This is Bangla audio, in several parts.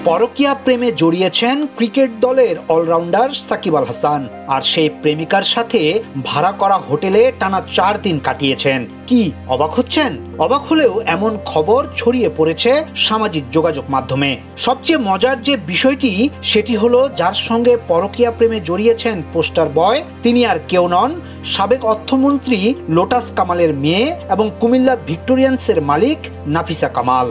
পরকীয়া প্রেমে জড়িয়েছেন ক্রিকেট দলের অলরাউন্ডার সাকিব আল হাসান। আর সেই প্রেমিকার সাথে ভাড়া করা হোটেলে টানা 4 দিন কাটিয়েছেন। কি অবাক হচ্ছেন? অবাক হলেও এমন খবর ছড়িয়ে পড়েছে সামাজিক যোগাযোগ মাধ্যমে। সবচেয়ে মজার যে বিষয়টি সেটি হলো, যার সঙ্গে পরকীয়া প্রেমে জড়িয়েছেন পোস্টার বয়, তিনি আর কেউ নন, সাবেক অর্থমন্ত্রী লোটাস কামালের মেয়ে এবং কুমিল্লা ভিক্টোরিয়ান্সের মালিক নাফিসা কামাল।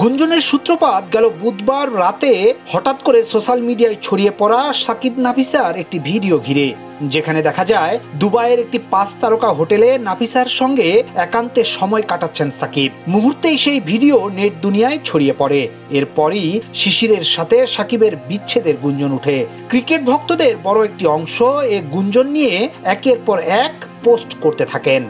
গুঞ্জনের সূত্রপাত গেল বুধবার রাতে হঠাৎ করে সোশ্যাল মিডিয়ায় ছড়িয়ে পড়া সাকিব নাফিসার একটি ভিডিও ঘিরে, যেখানে দেখা যায় দুবাইয়ের একটি 5 তারকা হোটেলে নাফিসার সঙ্গে একান্তে সময় কাটাচ্ছেন সাকিব। মুহূর্তেই সেই ভিডিও নেট দুনিয়ায় ছড়িয়ে পড়ে। এরপরই শিশিরের সাথে সাকিবের বিচ্ছেদের গুঞ্জন উঠে। ক্রিকেট ভক্তদের বড় একটি অংশ এ গুঞ্জন নিয়ে একের পর এক পোস্ট করতে থাকেন।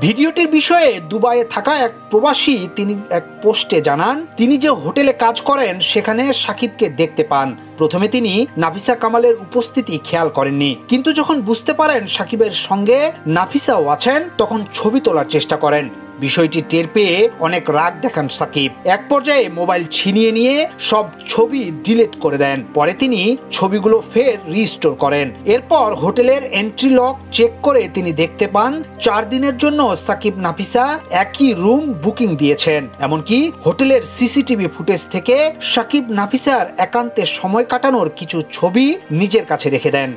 ভিডিওটির বিষয়ে দুবাইয়ে থাকা এক প্রবাসী তিনি এক পোস্টে জানান, তিনি যে হোটেলে কাজ করেন সেখানে সাকিবকে দেখতে পান। প্রথমে তিনি নাফিসা কামালের উপস্থিতি খেয়াল করেননি, কিন্তু যখন বুঝতে পারেন সাকিবের সঙ্গে নাফিসাও আছেন, তখন ছবি তোলার চেষ্টা করেন। বিষয়টি টের পেয়ে অনেক রাগ দেখান সাকিব। এক পর্যায়ে মোবাইল ছিনিয়ে নিয়ে সব ছবি ডিলিট করে দেন। পরে তিনি ছবিগুলো ফের রিস্টোর করেন। এরপর হোটেলের এন্ট্রি লক চেক করে তিনি দেখতে পান 4 দিনের জন্য সাকিব নাফিসা একই রুম বুকিং দিয়েছেন। এমনকি হোটেলের সিসিটিভি ফুটেজ থেকে সাকিব নাফিসার একান্তে সময় কাটানোর কিছু ছবি নিজের কাছে রেখে দেন।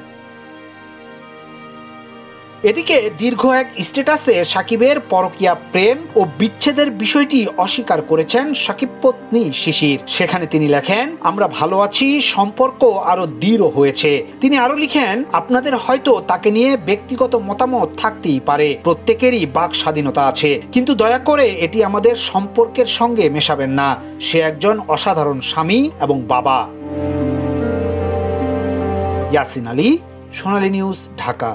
এদিকে দীর্ঘ এক স্ট্যাটাসে সাকিবের পরকীয়া প্রেম ও বিচ্ছেদের বিষয়টি অস্বীকার করেছেন সাকিব পত্নী শিশির। সেখানে তিনি লেখেন, আমরা ভালো আছি, সম্পর্ক আরো দৃঢ় হয়েছে। তিনি আরো লিখেন, আপনাদের হয়তো তাকে নিয়ে ব্যক্তিগত মতামত থাকতেই পারে, প্রত্যেকেরই বাক স্বাধীনতা আছে, কিন্তু দয়া করে এটি আমাদের সম্পর্কের সঙ্গে মেশাবেন না। সে একজন অসাধারণ স্বামী এবং বাবা। ইয়াসিন আলী, সোনালী নিউজ, ঢাকা।